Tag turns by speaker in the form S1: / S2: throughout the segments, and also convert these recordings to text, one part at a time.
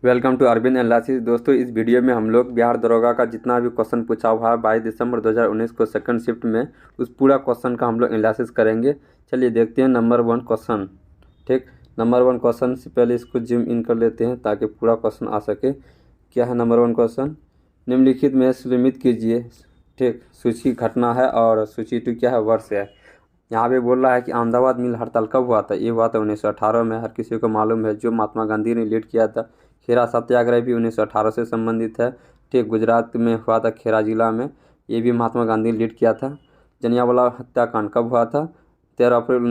S1: Welcome to Arvind analysis. दोस्तों, इस video में हम लोग बिहार दरोगा का जितना भी क्वेश्चन पूछा हुआ है 22 दिसंबर 2019 को सेकंड शिफ्ट में, उस पूरा क्वेश्चन का हम लोग एनालिसिस करेंगे। चलिए देखते हैं नंबर 1 क्वेश्चन। ठीक, नंबर 1 क्वेश्चन से पहले इसको जूम इन कर लेते हैं ताकि पूरा क्वेश्चन आ सके। क्या है नंबर 1 क्वेश्चन? निम्नलिखित में सुनिश्चित कीजिए। ठीक, सूची घटना है और सूची 2 क्या है? वर्ष है। यहाँ पे बोल रहा है कि अहमदाबाद मिल हड़ताल कब हुआ था? ये हुआ था 1918 में, हर किसी को मालूम है, जो महात्मा गांधी ने लीड किया था। खेरा सत्याग्रह भी 1918 से संबंधित है। ठीक, गुजरात में हुआ था, खेरा जिला में, ये भी महात्मा गांधी ने लीड किया था। जलियांवाला हत्याकांड कब हुआ था? 13 अप्रैल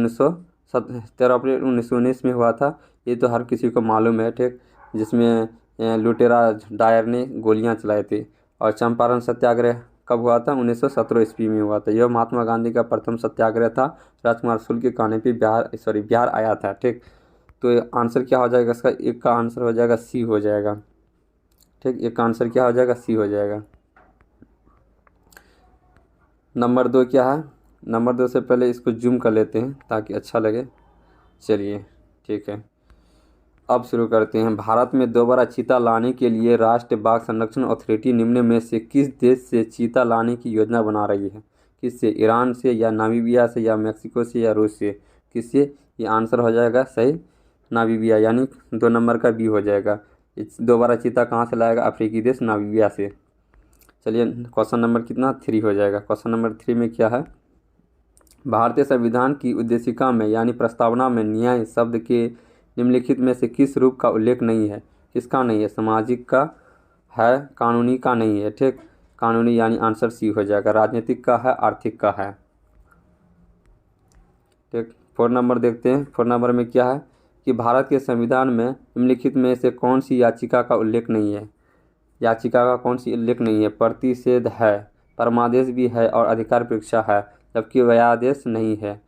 S1: 1919 में हुआ था। ये तो हर किसी को मालूम है। ठीक, जिसमें लुटेरा डायर ने गोलियां चलाई थी। और चंपारण सत्याग्रह कब हुआ था? 1917 ईस्वी में हुआ था। यह महात्मा गांधी का प्रथम सत्याग्रह था। राजकुमार शुक्ल के कहने पे बिहार आया था। ठीक, तो आंसर क्या हो जाएगा इसका? एक का आंसर हो जाएगा सी हो जाएगा। ठीक, एक का आंसर क्या हो जाएगा? सी हो जाएगा। नंबर 2 क्या है? नंबर 2 से पहले इसको जूम कर लेते हैं ताकि अच्छा लगे। चलिए ठीक है, अब शुरू करते हैं। भारत में दोबारा चीता लाने के लिए राष्ट्रीय बाघ संरक्षण अथॉरिटी निम्न में से किस देश से चीता लाने की योजना बना रही है? किससे? ईरान से, या नामीबिया से, या मेक्सिको से, या रूस से? किससे? ये आंसर हो जाएगा सही, नामीबिया, यानी 2 नंबर का बी हो जाएगा। दोबारा चीता कहाँ से लाएगा? अफ्रीकी देश नामीबिया से। चलिए क्वेश्चन नंबर कितना? 3 हो जाएगा। क्वेश्चन नंबर 3 में क्या है? भारतीय संविधान की उद्देशिका में यानी प्रस्तावना में न्याय शब्द के निम्नलिखित में से किस रूप का उल्लेख नहीं है? किसका नहीं है? सामाजिक का है, कानूनी का नहीं है। ठीक, कानूनी यानी आंसर सी हो जाएगा। राजनीतिक का है, आर्थिक का है। ठीक, 4 नंबर देखते हैं। 4 नंबर में क्या है कि भारत के संविधान में निम्नलिखित में से कौन सी याचिका का उल्लेख नहीं है? याचिका का कौन सी उल्लेख नहीं है? प्रतिषेध है, परमादेश भी है और अधिकार परीक्षा है, जबकि व्यादेश नहीं है।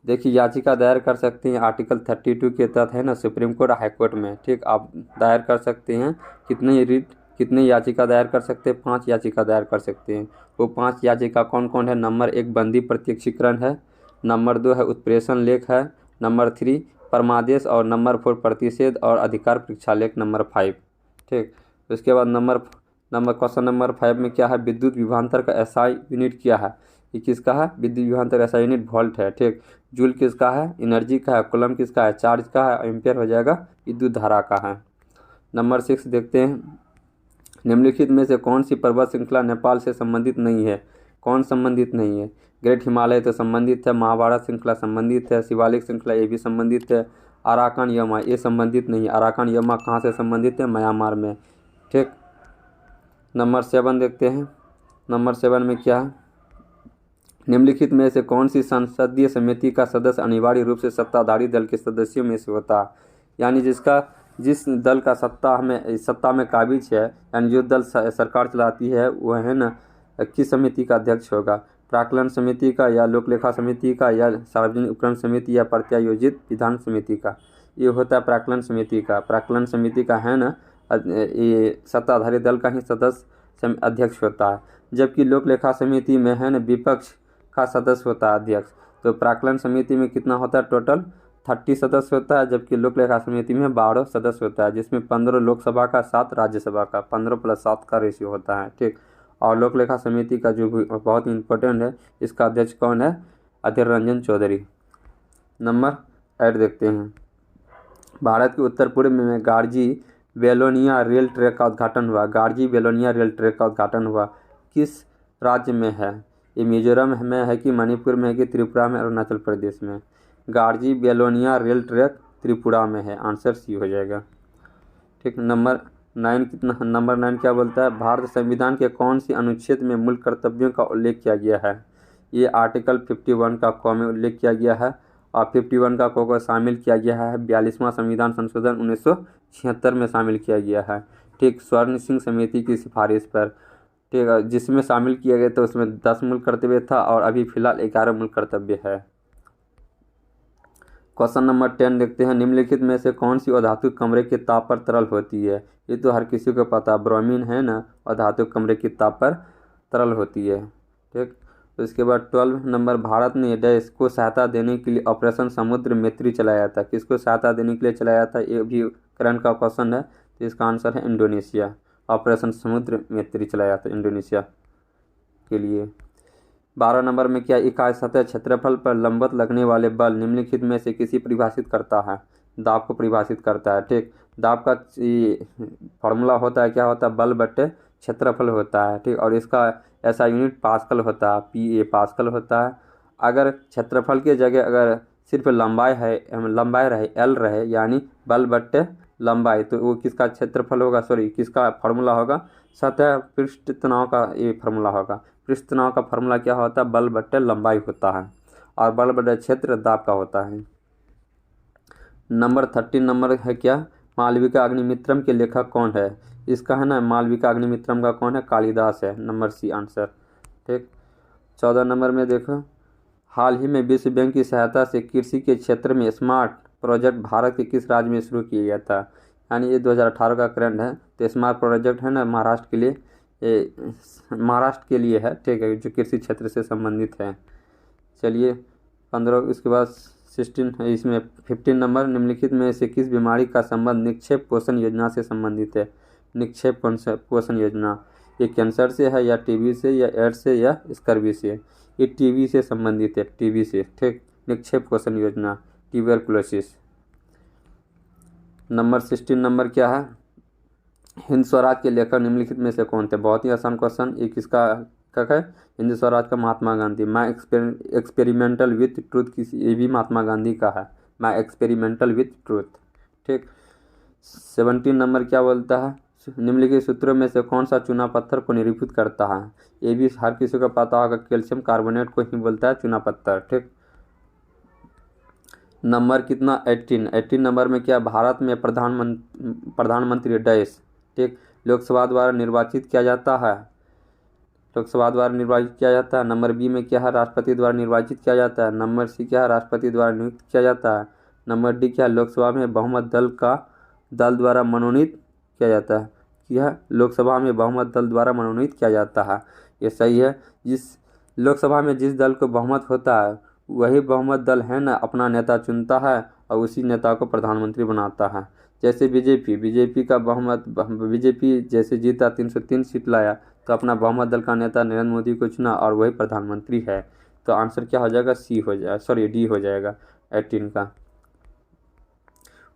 S1: देखिए, याचिका दायर कर सकते हैं आर्टिकल 32 के तहत, है ना, सुप्रीम कोर्ट, हाई कोर्ट में। ठीक, आप दायर कर सकते हैं। कितने याचिका दायर कर सकते हैं? 5 याचिका दायर कर सकते हैं। वो 5 याचिका कौन कौन है? नंबर 1 बंदी प्रत्यक्षीकरण है, नंबर 2 है उत्प्रेषण लेख है, नंबर 3 परमादेश, और नंबर 4 प्रतिषेध और अधिकार परीक्षा लेख नंबर 5। ठीक, उसके बाद क्वेश्चन नंबर 5 में क्या है? विद्युत विभवांतर का एसआई यूनिट क्या है? ये किसका है? विद्युत विभवांतर एसआई यूनिट वोल्ट है। ठीक, जूल किसका है? एनर्जी का है। कूलम किसका है? चार्ज का है। एम्पियर हो जाएगा विद्युत धारा का है। नंबर 6 देखते हैं। निम्नलिखित में से कौन सी पर्वत श्रृंखला नेपाल से संबंधित नहीं है? कौन संबंधित नहीं है? ग्रेट हिमालय तो संबंधित है, महाभारत श्रृंखला संबंधित है, शिवालिक श्रृंखला ये भी संबंधित है, अराकान यमा ये संबंधित नहीं है। अराकान यमा कहाँ से संबंधित है? म्यांमार में। ठीक, नंबर 7 देखते हैं। नंबर 7 में क्या है? निम्नलिखित में से कौन सी संसदीय समिति का सदस्य अनिवार्य रूप से सत्ताधारी दल के सदस्यों में से होता है? यानी जिस दल का सत्ता में काबिज है, यानी जो दल सरकार चलाती है, वह है ना, किस समिति का अध्यक्ष होगा? प्राक्कलन समिति का, या लोकलेखा समिति का, या सार्वजनिक उपक्रम समिति, या प्रत्यायोजित विधान समिति का? ये होता है प्राक्कलन समिति का। प्राक्कलन समिति का है ना, ये सत्ताधारी दल का ही सदस्य अध्यक्ष होता है। जबकि लोकलेखा समिति में है ना, विपक्ष का सदस्य होता है अध्यक्ष। तो प्राक्कलन समिति में कितना होता है? टोटल 30 सदस्य होता है, जबकि लोकलेखा समिति में 12 सदस्य होता है, जिसमें 15 लोकसभा का, 7 राज्यसभा का, 15 + 7 का रेशियो होता है। ठीक, और लोकलेखा समिति का जो बहुत ही इंपॉर्टेंट है, इसका अध्यक्ष कौन है? अधीर रंजन चौधरी। नंबर 8 देखते हैं। भारत के उत्तर पूर्व में गार्जी बेलोनिया रेल ट्रैक का उद्घाटन हुआ। गार्जी बेलोनिया रेल ट्रैक का उद्घाटन हुआ किस राज्य में है? ये मिजोरम में है कि मणिपुर में है कि त्रिपुरा में, अरुणाचल प्रदेश में? गार्जी बेलोनिया रेल ट्रैक त्रिपुरा में है। आंसर सी हो जाएगा। ठीक, नंबर 9 कितना? नंबर 9 क्या बोलता है? भारत संविधान के कौन सी अनुच्छेद में मूल कर्तव्यों का उल्लेख किया गया है? ये आर्टिकल 51 का क में उल्लेख किया गया है, और 51 का को शामिल किया गया है 42वां संविधान संशोधन 1976 में शामिल किया गया है। ठीक, स्वर्ण सिंह समिति की सिफारिश पर। ठीक है, जिसमें शामिल किया गया था उसमें 10 मूल कर्तव्य था, और अभी फिलहाल 11 मूल कर्तव्य है। क्वेश्चन नंबर 10 देखते हैं। निम्नलिखित में से कौन सी अधातु कमरे के ताप पर तरल होती है? ये तो हर किसी को पता, ब्रोमीन है ना, अधातु कमरे के ताप पर तरल होती है। ठीक, तो इसके बाद 12 नंबर, भारत ने डैश को सहायता देने के लिए ऑपरेशन समुद्र मैत्री चलाया था। किसको सहायता देने के लिए चलाया था? ये भी करंट का क्वेश्चन है, तो इसका आंसर है इंडोनेशिया। ऑपरेशन समुद्र मैत्री चलाया था इंडोनेशिया के लिए। 12 नंबर में क्या इकाई सतह क्षेत्रफल पर लंबवत लगने वाले बल निम्नलिखित में से किसी परिभाषित करता है? दाब को परिभाषित करता है। ठीक, दाब का फॉर्मूला होता है, क्या होता है, बल बट्टे क्षेत्रफल होता है। ठीक, और इसका ऐसा यूनिट पास्कल होता है, PA पास्कल होता है। अगर क्षेत्रफल की जगह अगर सिर्फ लंबाई रहे L रहे, यानी बल बट्टे लंबाई, तो वो किसका क्षेत्रफल होगा, किसका फार्मूला होगा, सतह पृष्ठ तनाव का ये फार्मूला होगा। पृष्ठ तनाव का फार्मूला क्या होता है, बल बट्टे लंबाई होता है, और बल बट्टे क्षेत्र दाब का होता है। नंबर 13 नंबर है क्या, मालविका अग्निमित्रम के लेखक कौन है? इसका है ना, मालविका अग्निमित्रम का कौन है, कालिदास है। Number C answer. ठीक, 14 नंबर में देखो, हाल ही में विश्व बैंक की सहायता से कृषि के क्षेत्र में स्मार्ट प्रोजेक्ट भारत के किस राज्य में शुरू किया गया था? यानी ये 2018 का करंट है। तो स्मार्ट प्रोजेक्ट है ना, महाराष्ट्र के लिए, महाराष्ट्र के लिए है। ठीक है, जो कृषि क्षेत्र से संबंधित है। चलिए 15, इसके बाद 16 इसमें 15 नंबर, निम्नलिखित में से किस बीमारी का संबंध निक्षेप पोषण योजना से संबंधित है? निक्षेप पोषण योजना, ये कैंसर से है, या TB से, या एड्स से, या स्कर्वी से? ये TB से संबंधित है, TB से। ठीक, निक्षेप पोषण योजना, ट्यूबरकुलोसिस। नंबर 16 नंबर क्या है, हिंद स्वराज के लेखक निम्नलिखित में से कौन थे? बहुत ही आसान क्वेश्चन। ये किसका है, हिंद स्वराज का महात्मा गांधी। मैं एक्सपेरिमेंटल विथ ट्रूथ, ये भी महात्मा गांधी का है, मैं एक्सपेरिमेंटल विथ ट्रूथ। ठीक, 17 नंबर क्या बोलता है, निम्नलिखित सूत्रों में से कौन सा चूना पत्थर को निरूपित करता है? ये भी हर किसी को पता होगा, कैल्शियम कार्बोनेट को ही बोलता है चूना पत्थर। ठीक, नंबर कितना, 18 नंबर में क्या, भारत में प्रधानमंत्री डैश, ठीक, लोकसभा द्वारा निर्वाचित किया जाता है, लोकसभा द्वारा निर्वाचित किया जाता है। नंबर B में क्या है, राष्ट्रपति द्वारा निर्वाचित किया जाता है। नंबर C क्या है, राष्ट्रपति द्वारा नियुक्त किया जाता है। नंबर D क्या है, लोकसभा में बहुमत दल द्वारा मनोनीत किया जाता है। यह लोकसभा में बहुमत दल द्वारा मनोनीत किया जाता है, ये सही है। जिस लोकसभा में जिस दल को बहुमत होता है, वही बहुमत दल है ना अपना नेता चुनता है, और उसी नेता को प्रधानमंत्री बनाता है। जैसे बीजेपी का बहुमत, बीजेपी जैसे जीता 303 सीट लाया, तो अपना बहुमत दल का नेता नरेंद्र मोदी को चुना, और वही प्रधानमंत्री है। तो आंसर क्या हो जाएगा, C हो जाएगा, D हो जाएगा 18 का।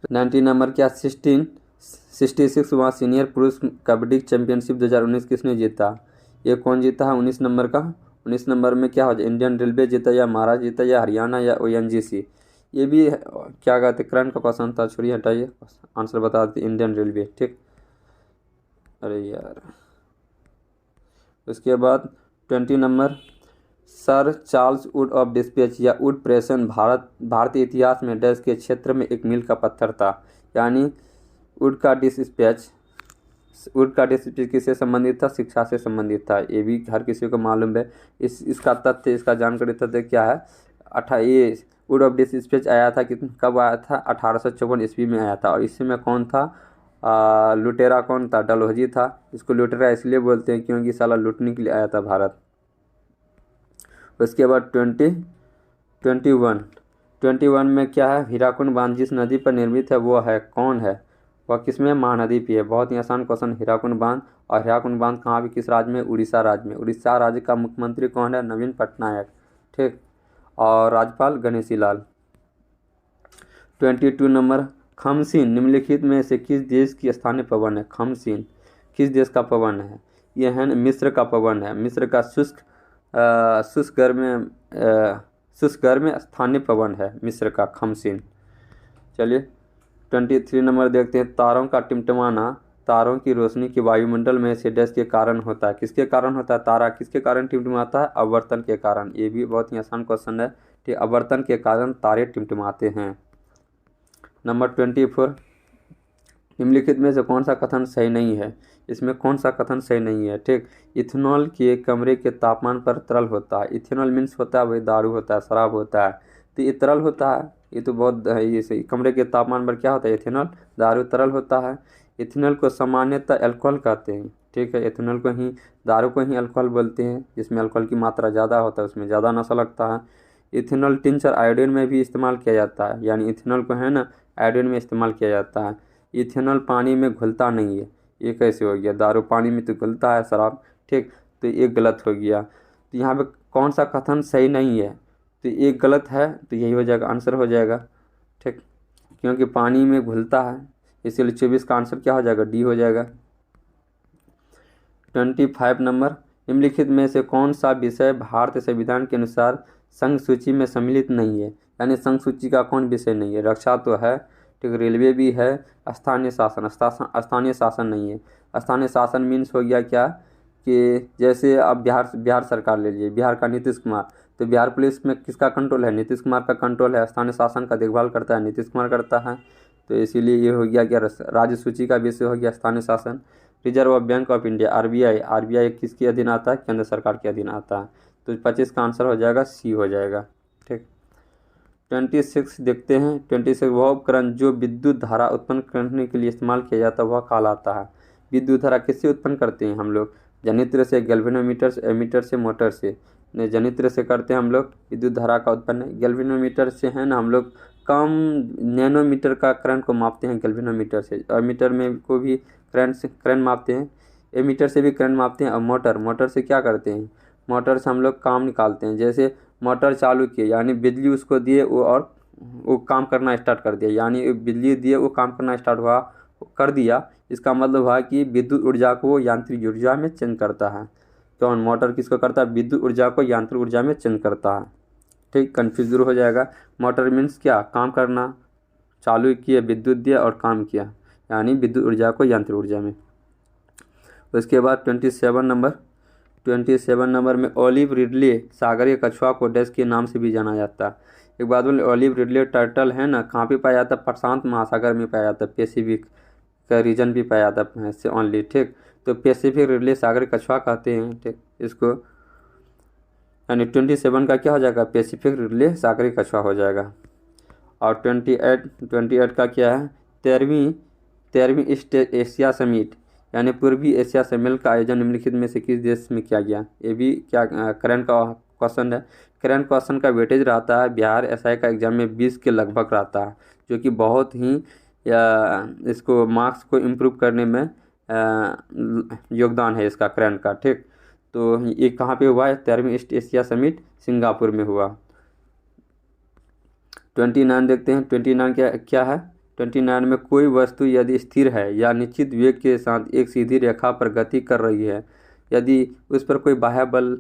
S1: 19 नंबर क्या, 66वां सीनियर पुरुष कबड्डी चैंपियनशिप 2019 किसने जीता? ये कौन जीता है 19 नंबर का? 19 नंबर में क्या हो जाए, इंडियन रेलवे जीता, या महाराष्ट्र जीता, या हरियाणा, या ONGC? ये भी क्या कहते, करंट का क्वेश्चन था, छोड़िए हटाइए, आंसर बता देते, इंडियन रेलवे। ठीक, अरे यार। उसके बाद 20 number, sir Charles Wood of dispatch या वुड प्रेसन भारतीय इतिहास में डैश के क्षेत्र में एक मील का पत्थर था। यानी वुड का डिस्पैच किससे संबंधित था? शिक्षा से संबंधित था। ये भी हर किसी को मालूम है। इसका तथ्य, इसका जानकारी तथ्य क्या है, ये वुड ऑफ डिस्पैच आया था कब आया था? 1854 ईस्वी में आया था। और इसमें कौन था, लुटेरा कौन था? डलहौजी था। इसको लुटेरा इसलिए बोलते हैं क्योंकि साला लूटने के लिए आया था भारत। उसके बाद 21 में क्या है, हीराकुंड बांध जिस नदी पर निर्मित है वो है, कौन है वह, किसमें? महानदी पे है। बहुत ही आसान क्वेश्चन, हीराकुंड बांध। और हीराकुंड बांध कहाँ भी, किस राज्य में? उड़ीसा राज्य में। उड़ीसा राज्य का मुख्यमंत्री कौन है? नवीन पटनायक। ठीक, और राज्यपाल गणेशी लाल। 22 नंबर, खमसीन निम्नलिखित में से किस देश की स्थानीय पवन है? खमसीन किस देश का पवन है? यह है मिस्र का पवन है। मिस्र का शुष्क गर्म स्थानीय पवन है मिस्र का खमसीन। चलिए 23 नंबर देखते हैं, तारों का टिमटिमाना तारों की रोशनी की वायुमंडल में से डैश के कारण होता है। किसके कारण होता है? तारा किसके कारण टिमटिमाता है? अवर्तन के कारण। ये भी बहुत ही आसान क्वेश्चन है, ठीक, अवर्तन के कारण तारे टिमटिमाते हैं। नंबर 24, निम्नलिखित में से कौन सा कथन सही नहीं है? इसमें कौन सा कथन सही नहीं है? ठीक, इथेनॉल के कमरे के तापमान पर तरल होता है। इथेनॉल मीन्स होता है वही दारू होता है, शराब होता है। तो ये तरल होता है, ये तो बहुत ये सही। कमरे के तापमान पर क्या होता है? इथेनॉल, दारू तरल होता है। इथेनॉल को सामान्यतः अल्कोहल कहते हैं। ठीक है, इथेनॉल को ही, दारू को ही अल्कोहल बोलते हैं। जिसमें अल्कोहल की मात्रा ज़्यादा होता है उसमें ज़्यादा नशा लगता है। इथेनॉल टिंचर आयोडीन में भी इस्तेमाल किया जाता है, यानी इथेनॉल को है ना आयोडीन में इस्तेमाल किया जाता है। इथेनॉल पानी में घुलता नहीं है, ये कैसे हो गया? दारू पानी में तो घुलता है, शराब, ठीक, तो ये गलत हो गया। तो यहाँ पे कौन सा कथन सही नहीं है? तो ये गलत है, तो यही हो जाएगा, आंसर हो जाएगा, ठीक, क्योंकि पानी में घुलता है, इसीलिए 24 का आंसर क्या हो जाएगा? डी हो जाएगा। 25 नंबर, निम्नलिखित में से कौन सा विषय भारतीय संविधान के अनुसार संघ सूची में सम्मिलित नहीं है? यानी संघ सूची का कौन विषय नहीं है? रक्षा तो है, ठीक, रेलवे भी है, स्थानीय शासन, स्थानीय शासन नहीं है। स्थानीय शासन मीन्स हो गया क्या कि जैसे अब बिहार सरकार ले लीजिए, बिहार का नीतीश कुमार, तो बिहार पुलिस में किसका कंट्रोल है? नीतीश कुमार का कंट्रोल है। स्थानीय शासन का देखभाल करता है नीतीश कुमार करता है, तो इसीलिए ये हो गया क्या? राज्य सूची का विषय हो गया स्थानीय शासन। Reserve bank of India, RBI किसके अधीन आता है? केंद्र सरकार के अधीन आता है, तो 25 का आंसर हो जाएगा सी हो जाएगा, ठीक। 26 देखते हैं। 26, वह उपकरण जो विद्युत धारा उत्पन्न करने के लिए इस्तेमाल किया जाता है वह कहलाता है। विद्युत धारा किससे उत्पन्न करते हैं हम लोग? जनित्र से, गैल्वेनोमीटर से, एमीटर से, मोटर से। जनित्र से करते हैं हम लोग विद्युत धारा का उत्पन्न। गैल्वेनोमीटर से है ना, हम लोग कम नैनोमीटर का करंट को मापते हैं गैल्वेनोमीटर से। एमीटर में को भी करंट मापते हैं, एमीटर से भी करंट मापते हैं। और मोटर से क्या करते हैं? मोटर से हम लोग काम निकालते हैं। जैसे मोटर चालू किए, यानी बिजली उसको दिए, वो काम करना स्टार्ट कर दिया, यानी बिजली दिए वो काम करना स्टार्ट हुआ कर दिया। इसका मतलब हुआ कि विद्युत ऊर्जा को वो यांत्रिक ऊर्जा में चेंज करता है। कौन? मोटर किसको करता है? विद्युत ऊर्जा को यांत्रिक ऊर्जा में चेंज करता है, ठीक, कन्फ्यूज दूर हो जाएगा। मोटर मीन्स क्या? काम करना, चालू किए, विद्युत दिया और काम किया, यानी विद्युत ऊर्जा को यांत्रिक ऊर्जा में। उसके बाद 27 नंबर में ओलिव रिडले सागरीय कछुआ को डैश के नाम से भी जाना जाता है। एक बात बोले, ओलिव रिडले टर्टल है ना, कहाँ पे पाया जाता है? प्रशांत महासागर में पाया जाता है, पैसिफिक का रीजन भी पाया जाता है से ओनली, ठीक। तो पैसिफिक रिडले सागरीय कछुआ कहते हैं, ठीक, इसको, यानी 27 का क्या हो जाएगा? पैसिफिक रिडले सागरीय कछुआ हो जाएगा। और 28 का क्या है? 13वीं ईस्ट एशिया समिट, यानी पूर्वी एशिया सम्मेलन का आयोजन निम्नलिखित में से किस देश में किया गया? ये भी क्या करंट का क्वेश्चन है। करंट क्वेश्चन का वेटेज रहता है बिहार एसआई का एग्जाम में 20 के लगभग रहता है, जो कि बहुत ही इसको मार्क्स को इम्प्रूव करने में योगदान है इसका, करंट का, ठीक। तो ये कहाँ पे हुआ है? 13वीं ईस्ट एशिया समिट सिंगापुर में हुआ। 29 देखते हैं। 29 क्या है? 29 में कोई वस्तु यदि स्थिर है या निश्चित वेग के साथ एक सीधी रेखा पर गति कर रही है, यदि उस पर कोई बाह्य बल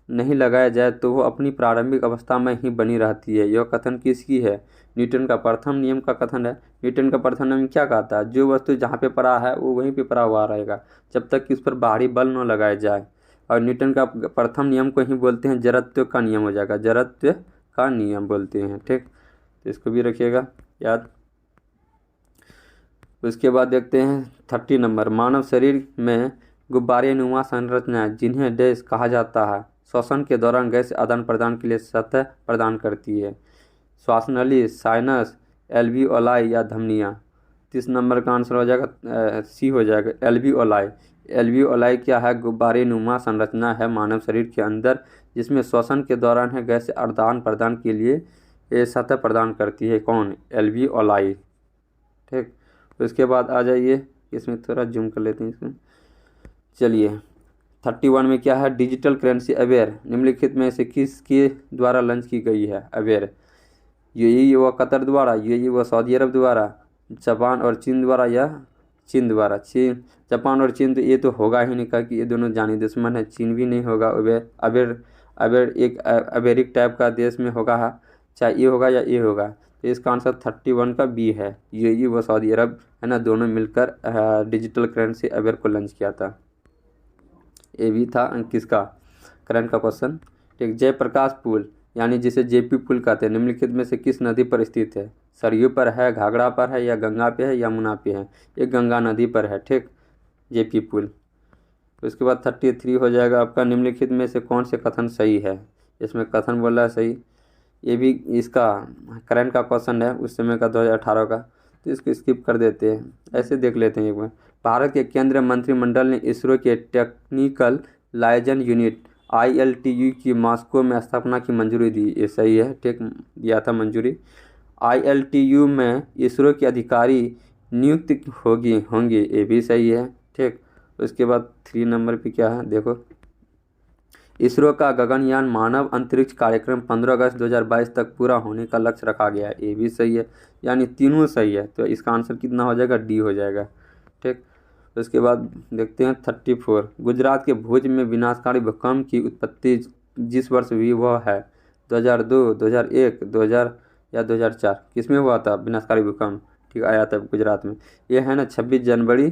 S1: नहीं लगाया जाए तो वो अपनी प्रारंभिक अवस्था में ही बनी रहती है। यह कथन किसकी है? न्यूटन का प्रथम नियम का कथन है। न्यूटन का प्रथम नियम क्या कहता है? जो वस्तु जहाँ पे पड़ा है वो वहीं पे पड़ा हुआ रहेगा जब तक कि उस पर बाहरी बल न लगाया जाए। और न्यूटन का प्रथम नियम को ही बोलते हैं जड़त्व का नियम हो जाएगा, जड़त्व का नियम बोलते हैं, ठीक। तो इसको भी रखिएगा याद। उसके बाद देखते हैं 30 नंबर, मानव शरीर में गुब्बारे नुमा संरचना जिन्हें डैश कहा जाता है श्वसन के दौरान गैस आदान प्रदान के लिए सतह प्रदान करती है। श्वासनली, साइनस, एल्वियोलाई या धमनियाँ। 30 नंबर का आंसर हो जाएगा सी हो जाएगा, एल्वियोलाई। एल्वियोलाई क्या है? गुब्बारे नुमा संरचना है मानव शरीर के अंदर जिसमें श्वसन के दौरान है गैस आदान प्रदान के लिए ये सतह प्रदान करती है। कौन? एल्वियोलाई, ठीक। उसके बाद आ जाइए, इसमें थोड़ा जूम कर लेते हैं इसमें। चलिए 31 में क्या है? डिजिटल करेंसी अवेयर निम्नलिखित में से किसके द्वारा लॉन्च की गई है? अवेयर यूएई व कतर द्वारा, यूएई व सऊदी अरब द्वारा, जापान और चीन द्वारा या चीन द्वारा? जापान और चीन तो ये तो होगा ही नहीं, कि ये दोनों जानी दुश्मन है। चीन भी नहीं होगा। अवेयर एक अवेरिक टाइप का देश में होगा, चाहे ये होगा या ये होगा। तो इसका आंसर 31 का बी है, यूएई व सऊदी अरब है ना, दोनों मिलकर डिजिटल करेंसी अवेयर को लॉन्च किया था। ये भी था किसका? करंट का क्वेश्चन, ठीक। जयप्रकाश पुल यानी जिसे जेपी पुल कहते हैं निम्नलिखित में से किस नदी पर स्थित है? सरयू पर है, घाघरा पर है, या गंगा पे है, यमुना पे है? ये गंगा नदी पर है, ठीक, जेपी पुल। उसके बाद 33 हो जाएगा आपका, निम्नलिखित में से कौन से कथन सही है? इसमें कथन बोला है सही, ये भी इसका करंट का क्वेश्चन है उस समय का 2018 का, तो इसको स्किप कर देते हैं, ऐसे देख लेते हैं एक बार। भारत के केंद्रीय मंत्रिमंडल ने इसरो के टेक्निकल लाइजन यूनिट ILTU की मॉस्को में स्थापना की मंजूरी दी। ये सही है, ठीक, दिया था मंजूरी। ILTU में इसरो के अधिकारी नियुक्त होंगी, ये भी सही है। ठीक, उसके बाद 3 नंबर पे क्या है देखो, इसरो का गगनयान मानव अंतरिक्ष कार्यक्रम 15 अगस्त 2022 तक पूरा होने का लक्ष्य रखा गया है, ये भी सही है। यानी तीनों सही है, तो इसका आंसर कितना हो जाएगा, डी हो जाएगा। ठीक, उसके बाद देखते हैं 34, गुजरात के भुज में विनाशकारी भूकंप की उत्पत्ति जिस वर्ष हुई वह है 2002, 2001, 2000 या 2004, किसमें हुआ था विनाशकारी भूकंप, ठीक आया था गुजरात में, ये है ना 26 जनवरी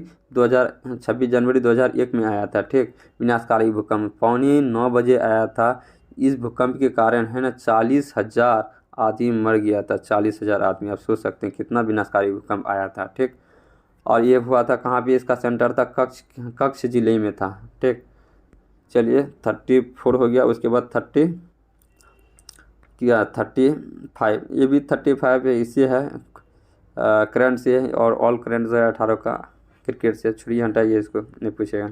S1: 2001 में आया था। ठीक, विनाशकारी भूकंप 9:15 बजे आया था। इस भूकंप के कारण है ना 40,000 आदमी मर गया था, 40,000 आदमी। आप सोच सकते हैं कितना विनाशकारी भूकंप आया था। ठीक, और ये हुआ था कहाँ पे, इसका सेंटर था कच्छ जिले में था। ठीक, चलिए 34 हो गया। उसके बाद 35, ये भी 35 है, इससे है करंट से है, और ऑल करंट 2018 का क्रिकेट से, छुरी हटाइए इसको, नहीं पूछेगा।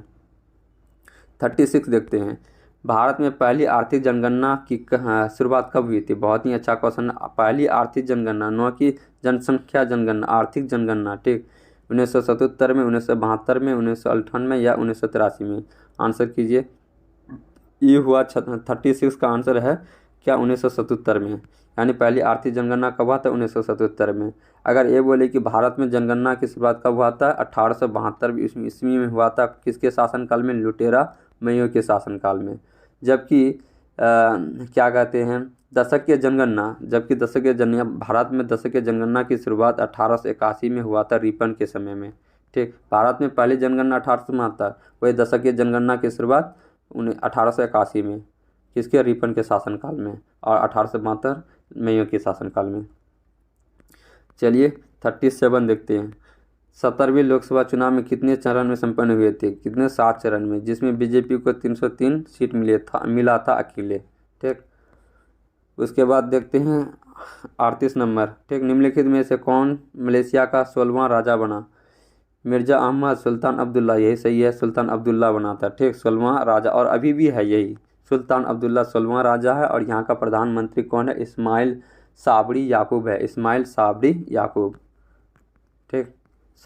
S1: 36 देखते हैं, भारत में पहली आर्थिक जनगणना की शुरुआत कब हुई थी। बहुत ही अच्छा क्वेश्चन। पहली आर्थिक जनगणना, न कि जनसंख्या जनगणना, आर्थिक जनगणना। ठीक, 1977 में, 1972 में, 1998 या 1983 में। आंसर कीजिए। ये हुआ 36 का आंसर है क्या, 1977 में। यानी पहली आर्थिक जनगणना कब हुआ था, 1977 में। अगर ये बोले कि भारत में जनगणना की शुरुआत कब हुआ था, 1872 ईस्वी में हुआ था। किसके शासनकाल में, लुटेरा मइयो के शासनकाल में। जबकि क्या कहते हैं, दशकीय जनगणना, भारत में दशकीय जनगणना की शुरुआत 1881 में हुआ था, रिपन के समय में। ठीक, भारत में पहली जनगणना 1800 में आता, वही दशकीय जनगणना की शुरुआत 1881 में, किसके, रिपन के शासनकाल में, और 1872 मइयो के शासनकाल में। चलिए 37 देखते हैं, 17वीं लोकसभा चुनाव में कितने चरण में संपन्न हुए थे, कितने, 7 चरण में, जिसमें बीजेपी को 303 सीट मिला था अकेले। ठीक, उसके बाद देखते हैं 38 नंबर। ठीक, निम्नलिखित में से कौन मलेशिया का 16वां राजा बना। मिर्जा अहमद, सुल्तान अब्दुल्ला, यही सही है, सुल्तान अब्दुल्ला बना था। ठीक, 16वां राजा, और अभी भी है यही, सुल्तान अब्दुल्ला 16वां राजा है। और यहाँ का प्रधानमंत्री कौन है, इस्माइल साबरी याकूब है, इस्माइल साबरी याकूब। ठीक,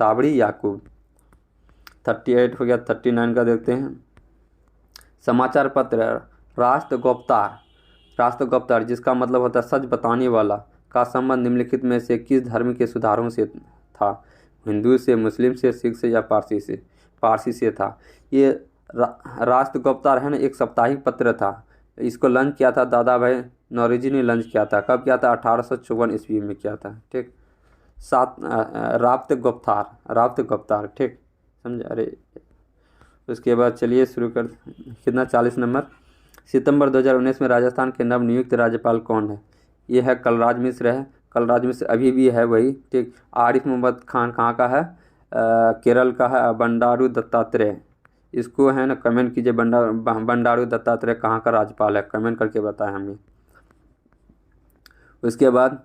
S1: साबरी याकूब। 38 हो गया। 39 का देखते हैं, समाचार पत्र राष्ट्रगोप्तार, जिसका मतलब होता है सच बताने वाला, का संबंध निम्नलिखित में से किस धर्म के सुधारों से था। हिंदू से, मुस्लिम से, सिख से या पारसी से। पारसी से था। ये राष्ट्रगोप्तार है ना, एक साप्ताहिक पत्र था। इसको लॉन्च किया था दादा भाई नौरोजी ने लॉन्च किया था। कब किया था, 1854 ईस्वी में किया था। ठीक, राष्ट्रगोप्तार। ठीक, समझे, अरे। उसके बाद चलिए शुरू कर, कितना, 40 नंबर। सितंबर 2019 में राजस्थान के नवनियुक्त राज्यपाल कौन है। ये है कलराज मिश्र है। कलराज मिश्र अभी भी है वही। ठीक, आरिफ मोहम्मद खान कहाँ का है, केरल का है। बंडारू दत्तात्रेय, इसको है ना कमेंट कीजिए, बंडारू दत्तात्रेय कहाँ का राज्यपाल है, कमेंट करके बताएं हमें। उसके बाद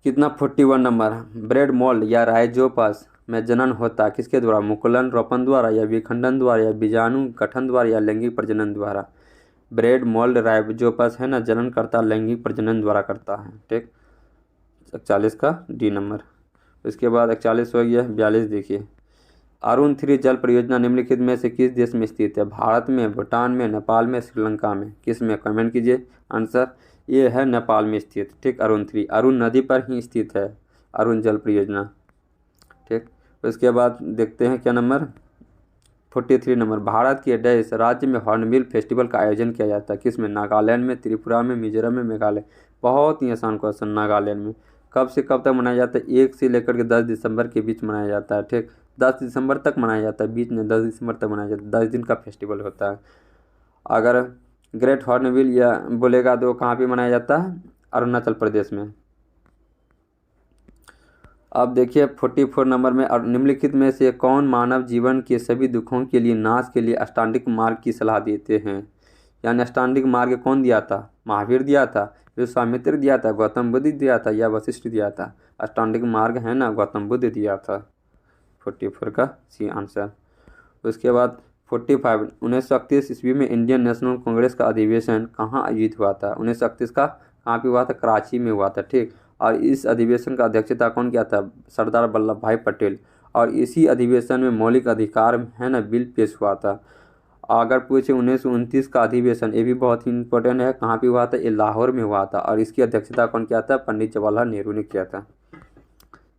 S1: कितना, 41 नंबर, ब्रेड मोल्ड या राइजोपस में जनन होता है किसके द्वारा, मुकुलन रोपण द्वारा, या विखंडन द्वारा, या बीजाणु गठन द्वारा, या लैंगिक प्रजनन द्वारा। ब्रेड मोल्ड राइजोपस है ना, जनन करता लैंगिक प्रजनन द्वारा करता है। ठीक, 41 का डी नंबर। उसके बाद 41 हो गया। 42 देखिए, अरुण 3 जल परियोजना निम्नलिखित में से किस देश में स्थित है। भारत में, भूटान में, नेपाल में, श्रीलंका में, किस में, कमेंट कीजिए। आंसर ये है नेपाल में स्थित। ठीक, अरुण 3, अरुण नदी पर ही स्थित है अरुण जल परियोजना। ठीक, उसके बाद देखते हैं क्या नंबर, 43 नंबर, भारत के डैश राज्य में हॉर्नबिल फेस्टिवल का आयोजन किया जाता है, किस में, नागालैंड में, त्रिपुरा में, मिजोरम में, मेघालय। बहुत ही आसान क्वेश्चन। नागालैंड में। कब से कब तक मनाया जाता है, 1 से लेकर के 10 दिसंबर के बीच मनाया जाता है। ठीक, 10 दिसंबर तक मनाया जाता है, बीच में 10 दिसंबर तक मनाया जाता है, 10 दिन का फेस्टिवल होता है। अगर ग्रेट हॉर्नबिल या बोलेगा तो कहाँ पे मनाया जाता है, अरुणाचल प्रदेश में। अब देखिए 44 नंबर में, और निम्नलिखित में से कौन मानव जीवन के सभी दुखों के लिए नाश के लिए अष्टांगिक मार्ग की सलाह देते हैं। यानी अष्टांगिक मार्ग कौन दिया था, महावीर दिया था, विश्वामित्र दिया था, गौतम बुद्ध दिया था, या वशिष्ठ दिया था। अष्टांगिक मार्ग है ना, गौतम बुद्ध दिया था। 44 का सी आंसर। उसके बाद 45, 1931 ईस्वी में इंडियन नेशनल कांग्रेस का अधिवेशन कहाँ आयोजित हुआ था। 1931 का कहाँ पे हुआ था, कराची में हुआ था। ठीक, और इस अधिवेशन का अध्यक्षता कौन किया था? सरदार वल्लभ भाई पटेल। और इसी अधिवेशन में मौलिक अधिकार है ना बिल पेश हुआ था। अगर पूछे 1929 का अधिवेशन, ये भी बहुत ही इंपॉर्टेंट है, कहाँ पे हुआ था? ये लाहौर में हुआ था और इसकी अध्यक्षता कौन किया था? पंडित जवाहरलाल नेहरू ने किया था।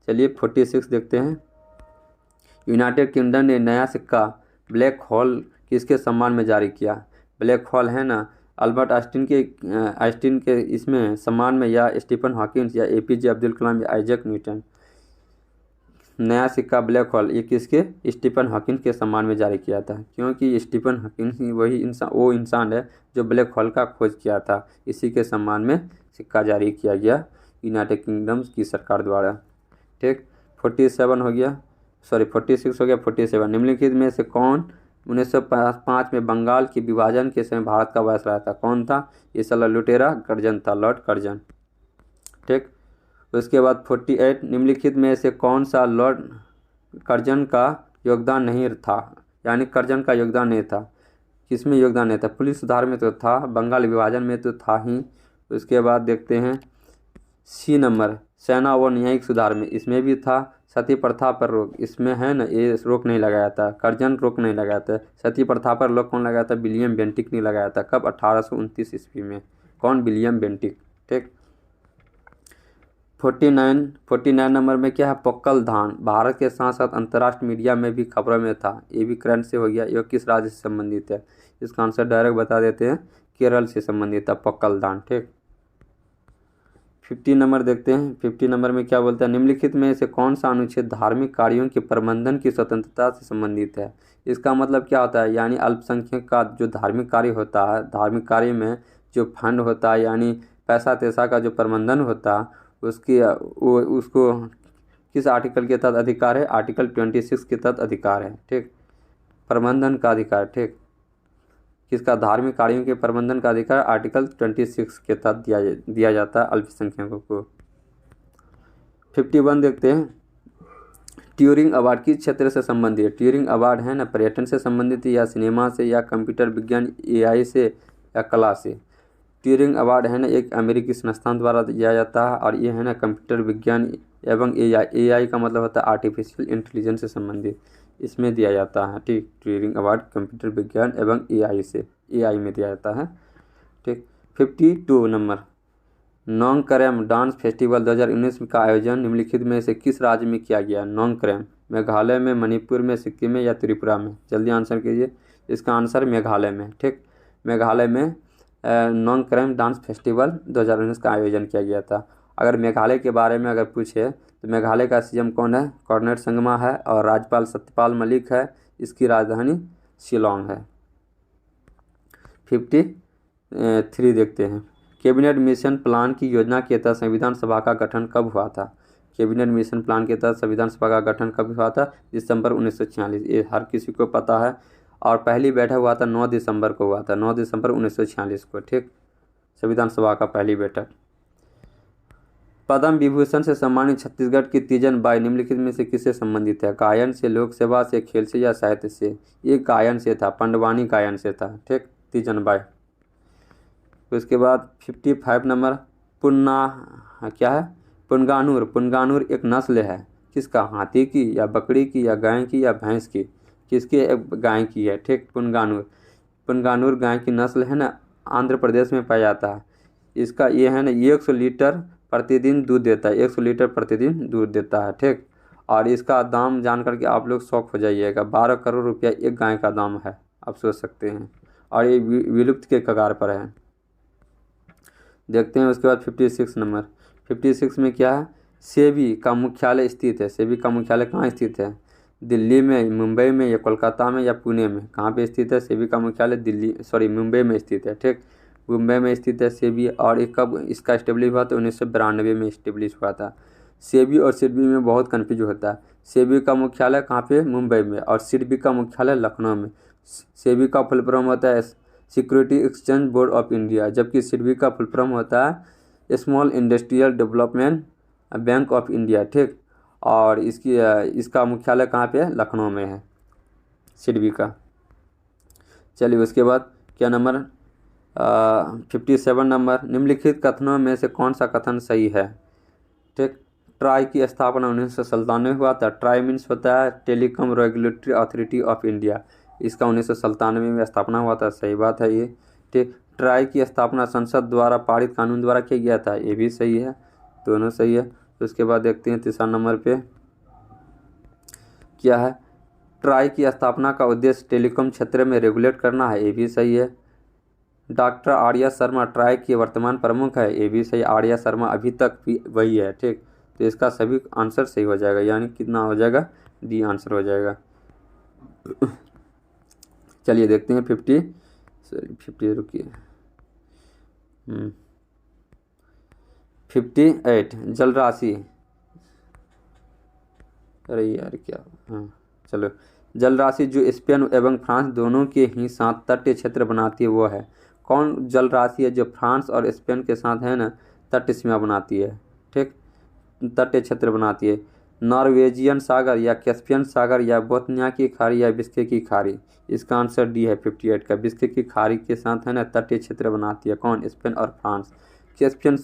S1: चलिए 46 देखते हैं। यूनाइटेड किंगडम ने नया सिक्का ब्लैक होल किसके सम्मान में जारी किया? ब्लैक होल है ना अल्बर्ट आइंस्टीन के इसमें सम्मान में, या स्टीफन हॉकिंस, या एपीजे अब्दुल कलाम, या आइजैक न्यूटन। नया सिक्का ब्लैक होल ये किसके? स्टीफन हॉकिंस के सम्मान में जारी किया था, क्योंकि स्टीफन हॉकिंस वो इंसान है जो ब्लैक होल का खोज किया था। इसी के सम्मान में सिक्का जारी किया गया यूनाइटेड किंगडम की सरकार द्वारा। ठीक, 47 हो गया, सॉरी 46 हो गया। 47 निम्नलिखित में से कौन 1905 में बंगाल के विभाजन के समय भारत का वायसराय था? कौन था? ये सला लुटेरा कर्जन था, लॉर्ड कर्जन। ठीक, उसके बाद 48 निम्नलिखित में से कौन सा लॉर्ड कर्जन का योगदान नहीं था? यानी कर्जन का योगदान नहीं था, किसमें योगदान नहीं था? पुलिस सुधार में तो था, बंगाल विभाजन में तो था ही। उसके बाद देखते हैं सी नंबर, सेना व न्यायिक सुधार में, इसमें भी था। सती प्रथा पर रोक, इसमें है ना ये रोक नहीं लगाया था, कर्जन रोक नहीं लगाया था। सती प्रथा पर रोक कौन लगाया था? विलियम बेंटिक ने लगाया था। कब? 1829 ईस्वी में। कौन? William Bentinck. ठीक, 49 नंबर में क्या है? पोक्कल धान भारत के साथ साथ अंतर्राष्ट्रीय मीडिया में भी खबरों में था। ये भी करंट से हो गया। यह किस राज्य से संबंधित है? इसका आंसर डायरेक्ट बता देते हैं, केरल से संबंधित है पोक्कल धान। ठीक, 50 नंबर देखते हैं। 50 नंबर में क्या बोलता है? निम्नलिखित में से कौन सा अनुच्छेद धार्मिक कार्यों के प्रबंधन की स्वतंत्रता से संबंधित है? इसका मतलब क्या होता है? यानी अल्पसंख्यक का जो धार्मिक कार्य होता है, धार्मिक कार्य में जो फंड होता है, यानी पैसा तैसा का जो प्रबंधन होता है, उसको किस आर्टिकल के तहत अधिकार है? आर्टिकल 26 के तहत अधिकार है। ठीक, प्रबंधन का अधिकार। ठीक, किसका? धार्मिक कार्यों के प्रबंधन का अधिकार आर्टिकल 26 के तहत दिया जाता है अल्पसंख्यकों को। 51 देखते हैं। ट्यूरिंग अवार्ड किस क्षेत्र से संबंधित है? ट्यूरिंग अवार्ड है ना पर्यटन से संबंधित है, या सिनेमा से, या कंप्यूटर विज्ञान एआई से, या कला से? ट्यूरिंग अवार्ड है ना एक अमेरिकी संस्थान द्वारा दिया जाता है और ये है ना कंप्यूटर विज्ञान एवं एआई का मतलब होता है आर्टिफिशियल इंटेलिजेंस से संबंधित, इसमें दिया जाता है। ठीक, ट्यूरिंग अवार्ड कंप्यूटर विज्ञान एवं एआई में दिया जाता है। ठीक, 52 नंबर, नोंगकरेम डांस फेस्टिवल 2019 का आयोजन निम्नलिखित में से किस राज्य में किया गया? नोंगकरेम मेघालय में, मणिपुर में, सिक्किम में, या त्रिपुरा में? जल्दी आंसर कीजिए। इसका आंसर मेघालय में। ठीक, मेघालय में नोंगकरेम डांस फेस्टिवल 2019 का आयोजन किया गया था। अगर मेघालय के बारे में अगर पूछे तो मेघालय का सीएम कौन है? कॉर्नेट संगमा है और राज्यपाल सत्यपाल मलिक है। इसकी राजधानी शिलोंग है। 53 देखते हैं। कैबिनेट मिशन प्लान की योजना के तहत संविधान सभा का गठन कब हुआ था? कैबिनेट मिशन प्लान के तहत संविधान सभा का गठन कब हुआ था? दिसंबर 1946। ये हर किसी को पता है। और पहली बैठक हुआ था 9 दिसंबर को हुआ था, 9 दिसंबर 1946 को। ठीक, संविधान सभा का पहली बैठक। पद्म विभूषण से सम्मानित छत्तीसगढ़ की तीजन बाई निम्नलिखित में से किससे संबंधित है? गायन से, लोक सेवा से, खेल से, या साहित्य से? ये गायन से था, पंडवानी गायन से था। ठीक, तीजन बाई। उसके बाद 55 नंबर, क्या है? पुनगानूर। पुनगानूर एक नस्ल है किसका? हाथी की, या बकरी की, या गाय की, या भैंस की? किसके? गाय की है। ठीक, पुनगानूर गाय की नस्ल है ना, आंध्र प्रदेश में पाया जाता है। इसका ये है ना 100 लीटर प्रतिदिन दूध देता है, 100 लीटर प्रतिदिन दूध देता है। ठीक, और इसका दाम जान करके आप लोग शौक हो जाइएगा, 12 करोड़ रुपया एक गाय का दाम है, आप सोच सकते हैं। और ये विलुप्त के कगार पर है। देखते हैं उसके बाद 56 नंबर। 56 में क्या है? सेबी का मुख्यालय स्थित है। सेबी का मुख्यालय कहाँ स्थित है? दिल्ली में, मुंबई में, या कोलकाता में, या पुणे में? कहाँ पे स्थित है? सेबी का मुख्यालय मुंबई में स्थित है। ठीक, मुंबई में स्थित है सेबी। और ये कब इसका इस्टेब्लिश हुआ? तो 1992 में इस्टेब्लिश हुआ था। सेबी और सिडबी में बहुत कन्फ्यूज होता है। सेबी का मुख्यालय कहाँ पे? मुंबई में। और सिडबी का मुख्यालय लखनऊ में। सेबी का फुल फॉर्म होता है security exchange board of India, जबकि सिडबी का फुल फॉर्म होता है small industrial development bank of India. ठीक, और इसका मुख्यालय कहाँ पे है? लखनऊ में है सिडबी का। चलिए उसके बाद क्या नंबर 57 नंबर, निम्नलिखित कथनों में से कौन सा कथन सही है? ठीक। ट्राई की स्थापना 1997 हुआ था। ट्राई मीन्स होता है telecom regulatory authority of India. इसका 1997 में स्थापना हुआ था, सही बात है ये। ठीक। ट्राई की स्थापना संसद द्वारा पारित कानून द्वारा किया गया था, ये भी सही है, दोनों सही है। उसके बाद देखते हैं तीसरा नंबर पे क्या है। ट्राई की स्थापना का उद्देश्य टेलीकॉम क्षेत्र में रेगुलेट करना है, ये भी सही है। डॉक्टर आर्या शर्मा ट्राई के वर्तमान प्रमुख है, ये भी सही। आर्या शर्मा अभी तक भी वही है। ठीक। तो इसका सभी आंसर सही हो जाएगा, यानी कितना हो जाएगा, डी आंसर हो जाएगा। चलिए देखते हैं 50 रुकिए 58 जल राशि। अरे यार क्या, हाँ चलो। जल राशि जो स्पेन एवं फ्रांस दोनों के ही साथ तटीय क्षेत्र बनाती है वो है कौन। जल राशि है जो फ्रांस और स्पेन के साथ है ना, तटीय सीमा बनाती है। ठीक। तटीय क्षेत्र बनाती है। नॉर्वेजियन सागर या कैस्पियन सागर या बोथनिया की खाड़ी या बिस्के की खाड़ी। इसका आंसर डी है 58 का। बिस्के की खाड़ी के साथ है ना तटीय क्षेत्र बनाती है कौन, स्पेन और फ्रांस। कैस्पियन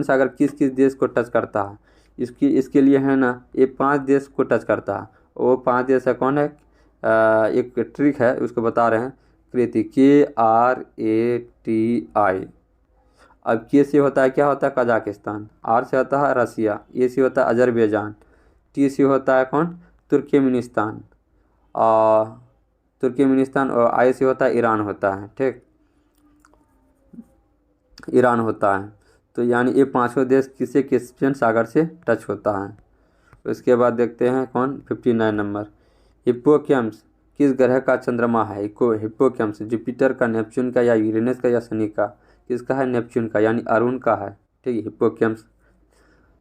S1: सागर किस किस देश को टच करता है, इसके लिए है ना ये 5 देश को टच करता है। वो 5 देश है कौन है, एक ट्रिक है उसको बता रहे हैं। कृति KRATI। अब के से होता है क्या होता है कजाकिस्तान, आर से होता है रसिया, ए से होता है अजरबैजान, टी से होता है कौन तुर्कमेनिस्तान और आई से होता है ईरान होता है। ठीक। ईरान होता है। तो यानी ये 5 देश किसे कैस्पियन सागर से टच होता है। उसके बाद देखते हैं कौन 59 नंबर। हिप्पोकैम्पस किस ग्रह का चंद्रमा है। हिप्पोकैम्पस जुपिटर का, नेपच्यून का या यूरेनस का या शनि का। किसका है, नेपच्यून का, यानी अरुण का है। ठीक है।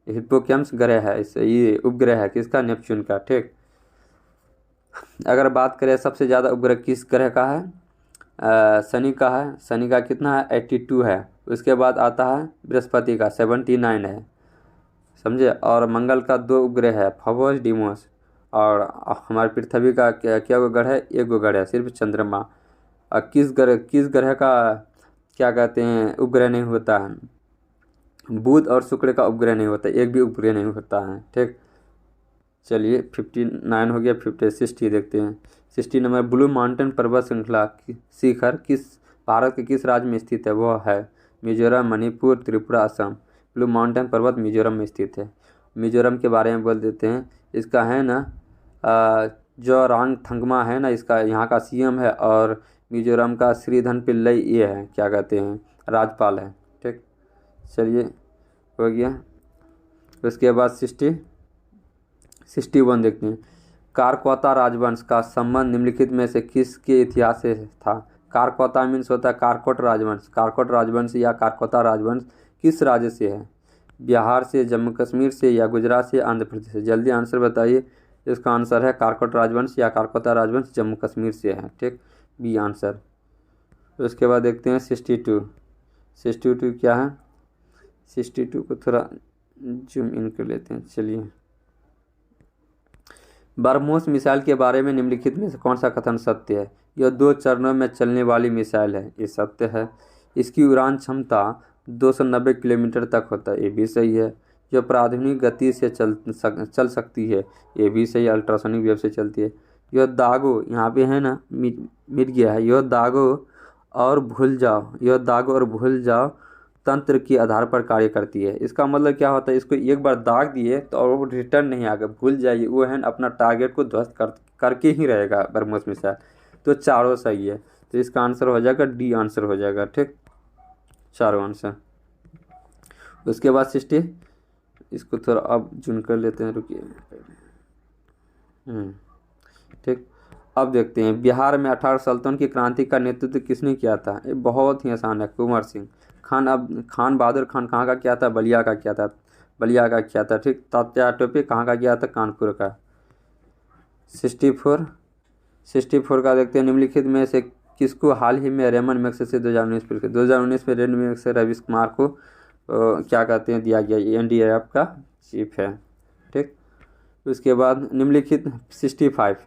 S1: हिप्पोकैम्पस ग्रह है, ये उपग्रह है किसका, नेपच्यून का। ठीक। अगर बात करें सबसे ज़्यादा उपग्रह किस ग्रह का है, शनि का है। शनि का कितना है, 82 है। उसके बाद आता है बृहस्पति का 79 है, समझे। और मंगल का 2 उपग्रह है, फबोस डीमोस। और हमारे पृथ्वी का क्या ग्रह है, एक ग्रह है सिर्फ, चंद्रमा। और किस ग्रह का क्या कहते हैं उपग्रह नहीं होता है, बुध और शुक्र का उपग्रह नहीं होता, एक भी उपग्रह नहीं होता है। ठीक। चलिए 59 हो गया। 60 देखते हैं। 60 नंबर। ब्लू माउंटेन पर्वत श्रृंखला शिखर किस भारत के किस राज्य में स्थित है, वो है मिजोरम, मणिपुर, त्रिपुरा, असम। ब्लू माउंटेन पर्वत मिजोरम में स्थित है। मिजोरम के बारे में बोल देते हैं। इसका है ना जो रांगथंगमा है ना, इसका यहाँ का CM है। और मिजोरम का श्रीधन पिल्लई ये है क्या कहते हैं, राज्यपाल है। ठीक। चलिए हो गया। उसके बाद 61 देखते हैं। कारकोता राजवंश का संबंध निम्नलिखित में से किसके इतिहास से था। कारकोता मीन्स होता है कारकोट राजवंश। कारकोट राजवंश या कारकोता राजवंश किस राज्य से है, बिहार से, जम्मू कश्मीर से या गुजरात से, आंध्र प्रदेश से। जल्दी आंसर बताइए। इसका आंसर है कारकोट राजवंश या कारकोता राजवंश जम्मू कश्मीर से है। ठीक। B answer. उसके बाद देखते हैं 62 क्या है। 62 को थोड़ा जूम इन कर लेते हैं। चलिए। ब्रह्मोस मिसाइल के बारे में निम्नलिखित में से कौन सा कथन सत्य है। यह 2 चरणों में चलने वाली मिसाइल है, ये सत्य है। इसकी उड़ान क्षमता 290 किलोमीटर तक होता है, ये भी सही है। जो प्राथमिक गति से चल सकती है, ये भी सही, अल्ट्रासोनिक वेव से चलती है। यह दागो यहाँ पे है ना मिट गया है। यह दागो और भूल जाओ तंत्र के आधार पर कार्य करती है। इसका मतलब क्या होता है, इसको एक बार दाग दिए तो और वो रिटर्न नहीं आएगा, भूल जाइए, वो है अपना टारगेट को ध्वस्त करके ही रहेगा ब्रह्मोस मिसाइल। तो चारों सही है। तो इसका आंसर हो जाएगा डी आंसर हो जाएगा। ठीक। चारों आंसर। उसके बाद 60 इसको थोड़ा अब जूम कर लेते हैं, रुकिए। ठीक। अब देखते हैं बिहार में 18 सल्तनत की क्रांति का नेतृत्व किसने किया था। ये बहुत ही आसान है, कुंवर सिंह। खान बहादुर खान कहाँ का किया था, बलिया का किया था। ठीक। तात्या टोपे कहाँ का किया था, कानपुर का। 64 का देखते हैं। निम्नलिखित में से किसको हाल ही में रेमन मैग्सेसे 2019 में रेमन मैग्सेसे रवीश कुमार को क्या कहते हैं दिया गया, NDRF का चीफ है। ठीक। उसके बाद निम्नलिखित 65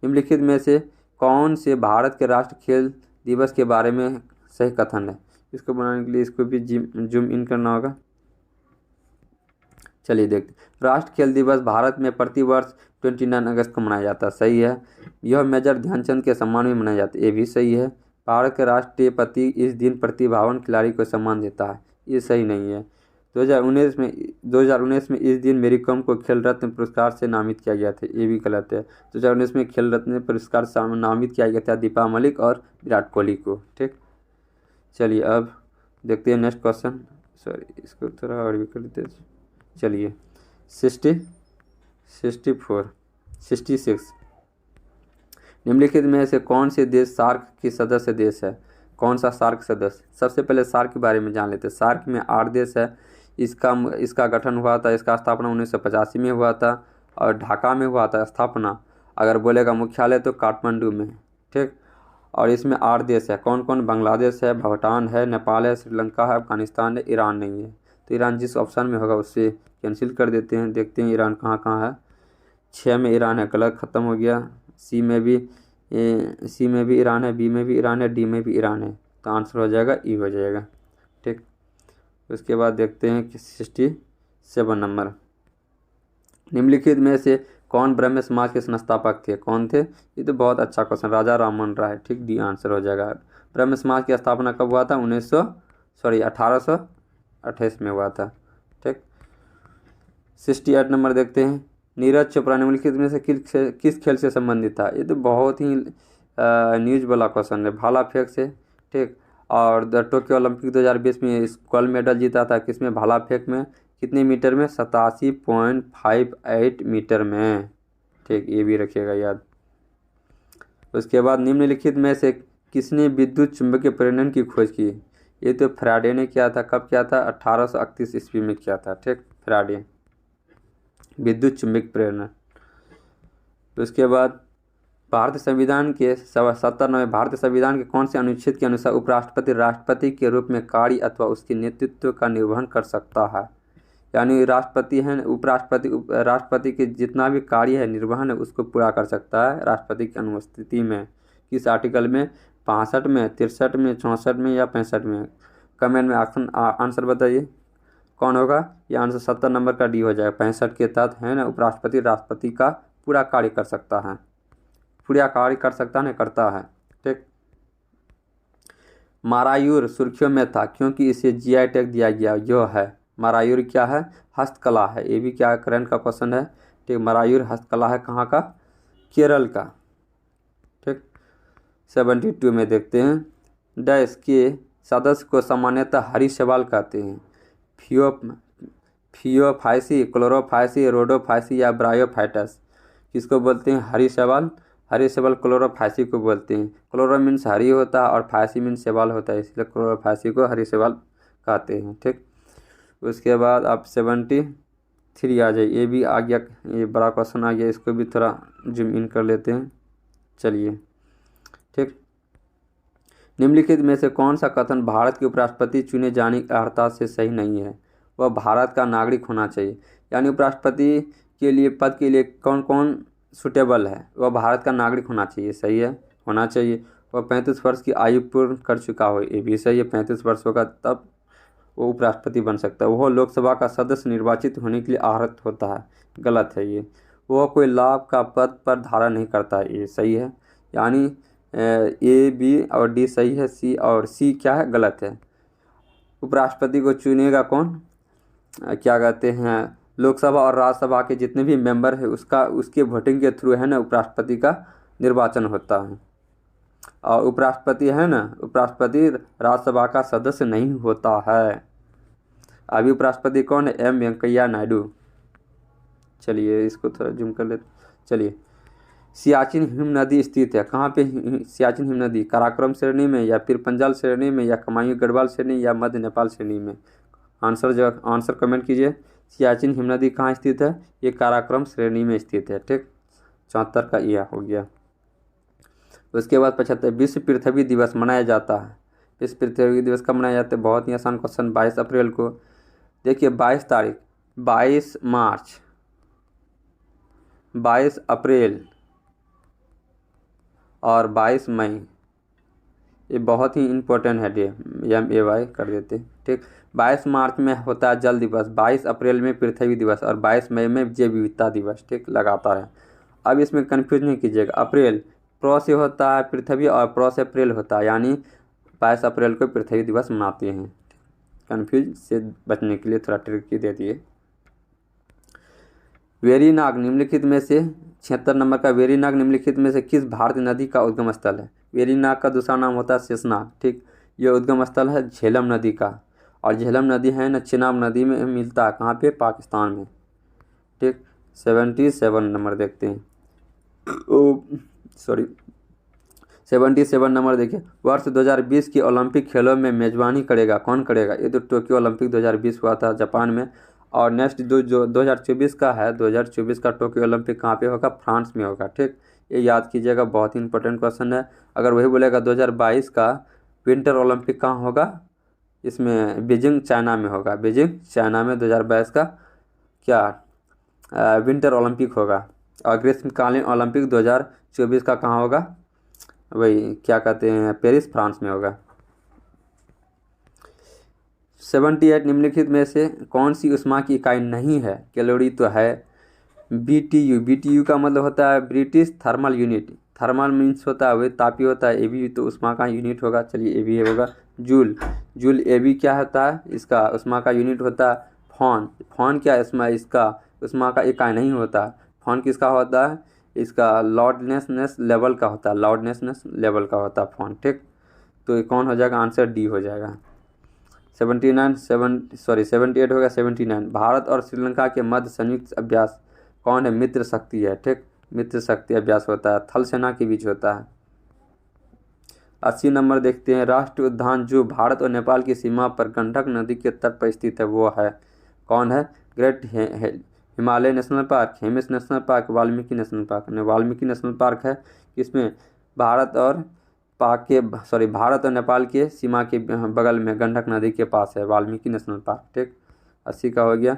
S1: निम्नलिखित में से कौन से भारत के राष्ट्र खेल दिवस के बारे में सही कथन है। इसको बनाने के लिए इसको भी जूम इन करना होगा। चलिए देखते हैं। राष्ट्र खेल दिवस भारत में प्रतिवर्ष 29 अगस्त को मनाया जाता है, सही है। यह मेजर ध्यानचंद के सम्मान में मनाया जाता है, ये भी सही है। भारत के राष्ट्रपति इस दिन प्रतिभावान खिलाड़ी को सम्मान देता है, ये सही नहीं है। 2019 में इस दिन मेरी कॉम को खेल रत्न पुरस्कार से नामित किया गया था, ये भी गलत है। 2019 में खेल रत्न पुरस्कार से नामित किया गया था दीपा मलिक और विराट कोहली को, ठीक। चलिए अब देखते हैं नेक्स्ट क्वेश्चन, सॉरी इसको थोड़ा और भी कर देते हैं। चलिए 66 निम्नलिखित में से कौन से देश सार्क की सदस्य देश है? कौन सा सार्क सदस्य? सबसे पहले सार्क के बारे में जान लेते हैं। सार्क में 8 देश है। इसका गठन हुआ था, इसका स्थापना 1985 में हुआ था और ढाका में हुआ था स्थापना। अगर बोलेगा मुख्यालय तो काठमांडू में, ठीक। और इसमें 8 देश है। कौन कौन? बांग्लादेश है, भूटान है, नेपाल है, श्रीलंका है, अफगानिस्तान है, ईरान नहीं है। तो ईरान जिस ऑप्शन में होगा उससे कैंसिल कर देते हैं। देखते हैं ईरान कहाँ कहाँ है। 6 में ईरान है, गलत, ख़त्म हो गया। सी में भी ईरान है, बी में भी ईरान है, डी में भी ईरान है। तो आंसर हो जाएगा ई हो जाएगा, ठीक। उसके बाद देखते हैं कि 67 नंबर, निम्नलिखित में से कौन ब्रह्म समाज के संस्थापक थे? कौन थे? ये तो बहुत अच्छा क्वेश्चन, राजा राममोहन राय, ठीक। डी आंसर हो जाएगा। ब्रह्म समाज की स्थापना कब हुआ था? 1828 में हुआ था, ठीक। 68 नंबर देखते हैं, नीरज चोपड़ा निम्नलिखित में से किस खेल से संबंधित था? ये तो बहुत ही न्यूज वाला क्वेश्चन है, भाला फेंक से, ठीक। और टोक्यो ओलंपिक 2020 में गोल्ड मेडल जीता था किसमें? भाला फेंक में। कितने मीटर में? 87.58 मीटर में, ठीक। ये भी रखिएगा याद। उसके बाद निम्नलिखित में से किसने विद्युत चुंबकीय प्रेरण की खोज की? ये तो फैराडे ने किया था। कब किया था? 1831 ईस्वी में किया था, ठीक। फैराडे, विद्युत चुंबकीय प्रेरण। उसके बाद भारतीय संविधान के 77 भारतीय संविधान के कौन से अनुच्छेद के अनुसार उपराष्ट्रपति राष्ट्रपति के रूप में कार्य अथवा उसके नेतृत्व का निर्वहन कर सकता है? यानी राष्ट्रपति है, राष्ट्रपति के जितना भी कार्य है, निर्वहन है, उसको पूरा कर सकता है राष्ट्रपति की अनुपस्थिति में। किस आर्टिकल में? 65 में, 63 में, 64 में या 65 में? कमेंट में आंसर बताइए कौन होगा। ये आंसर 70 नंबर का डी हो जाएगा। 65 के तहत है ना, उपराष्ट्रपति राष्ट्रपति का पूरा कार्य कर सकता है, पूरा कार्य कर सकता है, करता है, ठीक। मारायूर सुर्खियों में था क्योंकि इसे जीआई टैग दिया गया। जो है मारायूर क्या है? हस्तकला है। ये भी क्या करंट का क्वेश्चन है, ठीक। मारायूर हस्तकला है, कहाँ का? केरल का, ठीक। 72 में देखते हैं, डैश के सदस्य को सामान्यतः हरी शैवाल कहते हैं। फियोफाइसी, क्लोरोफाइसी, रोडोफाइसी या ब्रायोफाइटस? किसको बोलते हैं? हरी शैवाल। हरी शैवाल क्लोरोफाइसी को बोलते हैं। क्लोरो मीन्स हरी होता है और फाइसी मीन्स शैवाल होता है, इसलिए क्लोरोफाइसी को हरी शैवाल कहते हैं, ठीक। उसके बाद आप 73 आ जाए। ये भी आ गया, ये बड़ा क्वेश्चन आ गया, इसको भी थोड़ा जूम इन कर लेते हैं। चलिए, ठीक। निम्नलिखित में से कौन सा कथन भारत के उपराष्ट्रपति चुने जाने की अर्हता से सही नहीं है? वह भारत का नागरिक होना चाहिए। यानी उपराष्ट्रपति के लिए पद के लिए कौन कौन सुटेबल है? वह भारत का नागरिक होना चाहिए, सही है, होना चाहिए। वह 35 वर्ष की आयु पूर्ण कर चुका हो, ये भी सही है। 35 वर्ष होगा तब वो उपराष्ट्रपति बन सकता है। वह लोकसभा का सदस्य निर्वाचित होने के लिए अर्हत होता है, गलत है ये। वह कोई लाभ का पद पर धारण नहीं करता, ये सही है। यानी ए, बी और डी सही है, सी और सी क्या है? गलत है। उपराष्ट्रपति को चुनेगा कौन? क्या कहते हैं, लोकसभा और राज्यसभा के जितने भी मेंबर है उसके वोटिंग के थ्रू है ना उपराष्ट्रपति का निर्वाचन होता है। और उपराष्ट्रपति है ना, उपराष्ट्रपति राज्यसभा का सदस्य नहीं होता है। अभी उपराष्ट्रपति कौन है? एम वेंकैया नायडू। चलिए इसको थोड़ा जूम कर लेते। चलिए, सियाचिन हिम नदी स्थित है कहाँ पे? सियाचिन हिम नदी काराकोरम श्रेणी में या फिर पंजाल श्रेणी में या कमायूं गढ़वाल श्रेणी या मध्य नेपाल श्रेणी में? आंसर कमेंट कीजिए। सियाचिन हिम नदी कहाँ स्थित है? ये काराकोरम श्रेणी में स्थित है, ठीक। 74 का यह हो गया। उसके बाद 75 विश्व पृथ्वी दिवस मनाया जाता है। विश्व पृथ्वी दिवस कब मनाया जाता है? बहुत ही आसान क्वेश्चन, 22 अप्रैल को। देखिए 22 तारीख, 22 मार्च, 22 अप्रैल और 22 मई, ये बहुत ही इम्पोर्टेंट है, MAY कर देते, ठीक। 22 मार्च में होता है जल दिवस, 22 अप्रैल में पृथ्वी दिवस और 22 मई में जैव विविधता दिवस, ठीक, लगातार है। अब इसमें कन्फ्यूज नहीं कीजिएगा, अप्रैल प्रो से होता है पृथ्वी और प्रो से अप्रैल होता है, यानी 22 अप्रैल को पृथ्वी दिवस मनाते हैं। कन्फ्यूज से बचने के लिए थोड़ा ट्रिक दे दिए। वेरीनाग निम्नलिखित में से 76 नंबर का, वेरीनाग निम्नलिखित में से किस भारतीय नदी का उद्गम स्थल है? वेरीनाग का दूसरा नाम होता है शेषनाग, ठीक। ये उद्गम स्थल है झेलम नदी का, और झेलम नदी है ना चिनाब नदी में मिलता है, कहाँ पे? पाकिस्तान में, ठीक। 77 नंबर देखते हैं, 77 नंबर देखिए, वर्ष 2020 की ओलंपिक खेलों में मेजबानी करेगा, कौन करेगा? ये तो टोक्यो ओलंपिक 2020 हुआ था जापान में, और नेक्स्ट जो 2024 का है, 2024 का टोक्यो ओलंपिक कहाँ पे होगा? फ्रांस में होगा, ठीक। ये याद कीजिएगा, बहुत ही इंपॉर्टेंट क्वेश्चन है। अगर वही बोलेगा 2022 का विंटर ओलंपिक कहाँ होगा? इसमें बीजिंग चाइना में होगा, बीजिंग चाइना में 2022 का क्या विंटर ओलंपिक होगा। और ग्रीष्मकालीन ओलंपिक 2024 का कहाँ होगा? वही क्या कहते हैं, पेरिस फ्रांस में होगा। 78 निम्नलिखित में से कौन सी ऊष्मा की इकाई नहीं है? कैलोरी तो है। BTU, BTU का मतलब होता है British thermal unit, thermal means होता है वही तापी होता है, AB तो ऊष्मा का यूनिट होगा, चलिए AB होगा। जूल, जूल AB क्या होता है? इसका ऊष्मा का यूनिट होता है। फॉन, फॉन क्या इसका ऊष्मा का इकाई नहीं होता। फॉन किसका होता है? इसका लाउडनेस लेवल का होता है, लाउडनेस लेवल का होता है फॉन, ठीक। तो ये कौन हो जाएगा? आंसर D हो जाएगा। 78 होगा। 79, भारत और श्रीलंका के मध्य संयुक्त अभ्यास कौन है? मित्र शक्ति है, ठीक। मित्र शक्ति अभ्यास होता है, थल सेना के बीच होता है। 80 नंबर देखते हैं, राष्ट्रीय उद्यान जो भारत और नेपाल की सीमा पर गंडक नदी के तट पर स्थित है वो है, कौन है? Great Himalaya national park, Hemis national park, Valmiki national park. Valmiki national park है, इसमें भारत और भारत और नेपाल के सीमा के बगल में गंडक नदी के पास है वाल्मीकि नेशनल पार्क, ठीक। 80 का हो गया।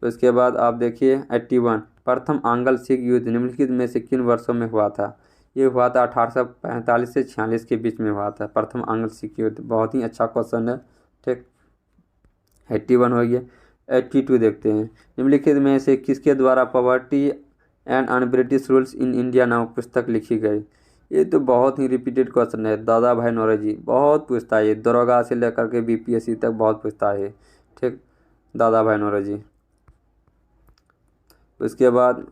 S1: तो इसके बाद आप देखिए 81, प्रथम आंग्ल सिख युद्ध निम्नलिखित में से किन वर्षों में हुआ था? ये हुआ था 1845 से 46 के बीच में हुआ था, प्रथम आंग्ल सिख युद्ध। बहुत ही अच्छा क्वेश्चन है, ठीक। 81 हो गया। 82 देखते हैं, निम्नलिखित में से किसके द्वारा poverty and un British rules in India नामक पुस्तक लिखी गई? ये तो बहुत ही रिपीटेड क्वेश्चन है, दादा भाई नौरोजी, बहुत पूछता है ये, दरोगा से लेकर के BPSC तक बहुत पूछता है, ठीक, दादा भाई नौरोजी। उसके बाद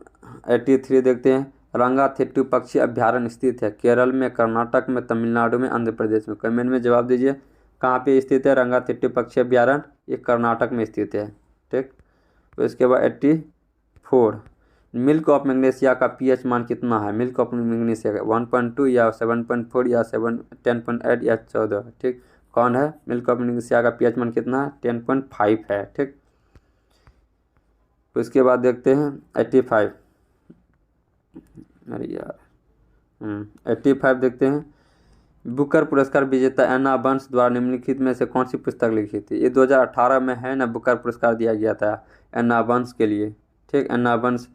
S1: 83 देखते हैं, रंगाथिट्टू पक्षी अभ्यारण्य स्थित है केरल में, कर्नाटक में, तमिलनाडु में, आंध्र प्रदेश में? कमेंट में जवाब दीजिए, कहाँ पे स्थित है रंगाथिट्टू पक्षी अभ्यारण्य? ये कर्नाटक में स्थित है, ठीक। तो इसके बाद 84, मिल्क ऑफ मैग्नीशिया का pH मान कितना है? मिल्क ऑफ मैग्नीशिया का 1.2 या 7.4 या 10.8 या 14, ठीक। कौन है? मिल्क ऑफ मैग्नीशिया का pH मान कितना है? 10.5 है, ठीक। उसके बाद देखते हैं 85, अरे यार 85 देखते हैं, बुकर पुरस्कार विजेता एना बर्न्स द्वारा निम्नलिखित में से कौन सी पुस्तक लिखी थी? ये 2018 में है ना, बुकर पुरस्कार दिया गया था एना बर्न्स के लिए, ठीक। एना बर्न्स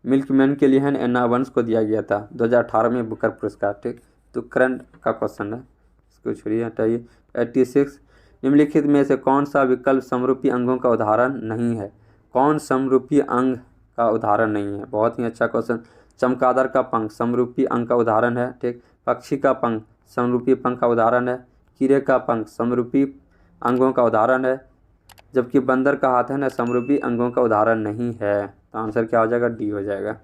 S1: मिल्कमैन के लिए है ना, एना बर्न्स को दिया गया था 2018 में बुकर पुरस्कार, ठीक। तो करंट का क्वेश्चन है, इसको छोड़िए, हटाइए। 86, निम्नलिखित में से कौन सा विकल्प समरूपी अंगों का उदाहरण नहीं है? कौन समरूपी अंग का उदाहरण नहीं है? बहुत ही अच्छा क्वेश्चन। चमगादड़ का पंख समरूपी अंग का उदाहरण है, ठीक। पक्षी का पंख समरूपी पंख का उदाहरण है। कीड़े का पंख समरूपी अंगों का उदाहरण है, जबकि बंदर का हाथ है ना, समरूपी अंगों का उदाहरण नहीं है। तो आंसर क्या हो जाएगा? D हो जाएगा।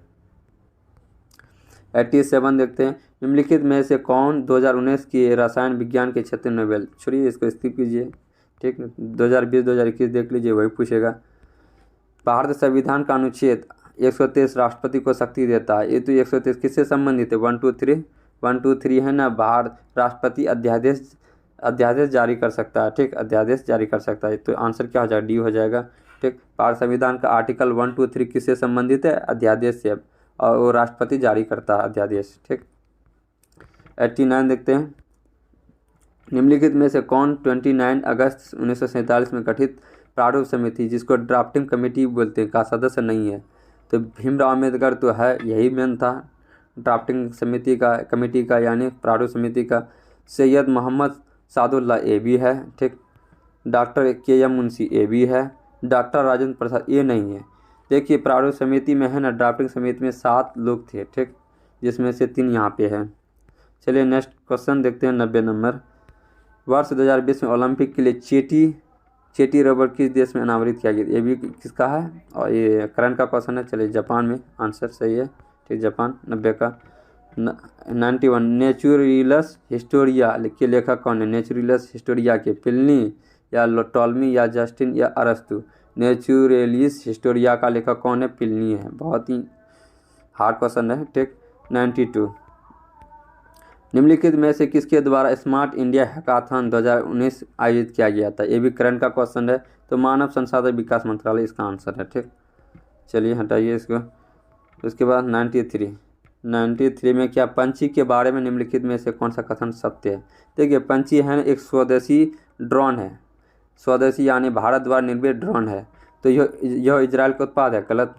S1: 87 देखते हैं, निम्नलिखित में से कौन 2019 की रसायन विज्ञान के क्षेत्र में नोबेल? छोड़िए, इसको स्किप कीजिए, ठीक। 2020-2021 देख लीजिए, वही पूछेगा। भारत संविधान का अनुच्छेद 123 राष्ट्रपति को शक्ति देता है, ये तो 123 किससे संबंधित है? 1 2 3 1 2 3 है ना, भारत राष्ट्रपति अध्यादेश जारी कर सकता है, ठीक, अध्यादेश जारी कर सकता है। तो आंसर क्या हो जाएगा? D हो जाएगा, ठीक। भारत संविधान का आर्टिकल 1 2 3 किससे संबंधित है? अध्यादेश से, और वो राष्ट्रपति जारी करता है अध्यादेश, ठीक। 89 देखते हैं, निम्नलिखित में से कौन 29 अगस्त 1947 में गठित प्रारूप समिति, जिसको ड्राफ्टिंग कमेटी बोलते हैं, का सदस्य नहीं है? तो भीमराव अम्बेडकर तो है, यही मेन था ड्राफ्टिंग समिति का, कमेटी का, यानी प्रारूप समिति का। सैयद मोहम्मद सादुल्ला ये भी है, ठीक। डॉक्टर के एम मुंशी ये भी है। डॉक्टर राजेंद्र प्रसाद ये नहीं है। देखिए प्रारूप समिति में है ना, ड्राफ्टिंग समिति में 7 लोग थे, ठीक, जिसमें से 3 यहाँ पे है। चलिए नेक्स्ट क्वेश्चन देखते हैं, 90 नंबर। वर्ष 2020 में ओलंपिक के लिए चेटी रबर किस देश में अनावरित किया गया? ये भी किसका है? और ये करंट का क्वेश्चन है। चलिए जापान में आंसर सही है, ठीक, जापान। 90 का 91 नेचुरलिस हिस्टोरिया के लेखक कौन है? नेचुरलिस हिस्टोरिया के प्लिनी या टॉलमी या जस्टिन या अरस्तु? नेचुरलिस हिस्टोरिया का लेखक कौन है? प्लिनी है। बहुत ही हार्ड क्वेश्चन है, ठीक। 92 निम्नलिखित में से किसके द्वारा स्मार्ट इंडिया हैकाथन 2019 आयोजित किया गया था? ये भी करंट का क्वेश्चन है, तो मानव संसाधन विकास मंत्रालय इसका आंसर है, ठीक। चलिए हटाइए इसको। उसके बाद 93 में क्या पंछी के बारे में निम्नलिखित में से कौन सा कथन सत्य है? देखिए पंछी है एक स्वदेशी ड्रोन है, स्वदेशी यानी भारत द्वारा निर्मित ड्रोन है, तो यह इजराइल का उत्पाद है, गलत।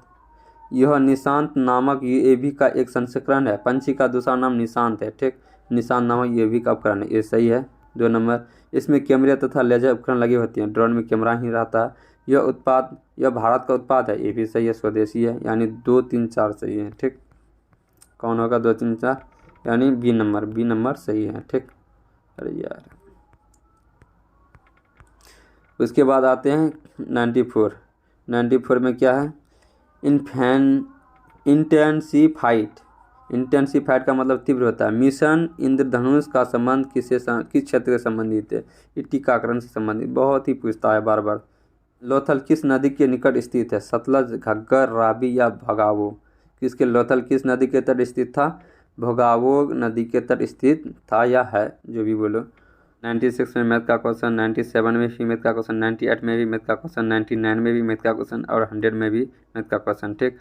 S1: यह निशांत नामक यूएवी का एक संस्करण है। पंछी का दूसरा नाम निशांत है, ठीक। निशांत नामक यूएवी का उपकरण है, ये सही है। 2 नंबर। इसमें कैमरे तथा लेजर उपकरण लगे होते हैं, ड्रोन में कैमरा ही रहता है। यह भारत का उत्पाद है, ये भी सही है, स्वदेशी है, यानी 2, 3, 4 सही है, ठीक। कौन होगा 2, 3, 4? यानी बी नंबर सही है, ठीक। अरे यार, उसके बाद आते हैं 94 में क्या है? इंटेंसिफाइड का मतलब तीव्र होता है। मिशन इंद्रधनुष का संबंध किस क्षेत्र से संबंधित है? ये टीकाकरण से संबंधित, बहुत ही पूछता है बार बार। लोथल किस नदी के निकट स्थित है? सतलज, घग्गर, रावी या भोगावो? लोथल किस नदी के तट स्थित था? भोगावो नदी के तट स्थित था या है, जो भी बोलो। 96 में मैथ का क्वेश्चन, 97 में भी मैथ का क्वेश्चन, 98 में भी मैथ का क्वेश्चन, 99 में भी मैथ का क्वेश्चन और 100 में भी मैथ का क्वेश्चन, ठीक।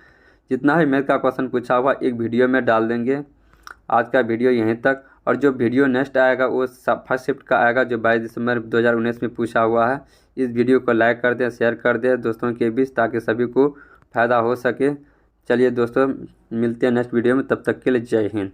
S1: जितना भी मैथ का क्वेश्चन पूछा हुआ एक वीडियो में डाल देंगे। आज का वीडियो यहीं तक, और जो वीडियो नेक्स्ट आएगा वो फर्स्ट शिफ्ट का आएगा, जो 22 दिसंबर 2019 में पूछा हुआ है। इस वीडियो को लाइक कर दें, शेयर कर दें दोस्तों के बीच, ताकि सभी को फ़ायदा हो सके। चलिए दोस्तों, मिलते हैं नेक्स्ट वीडियो में, तब तक के लिए जय हिंद।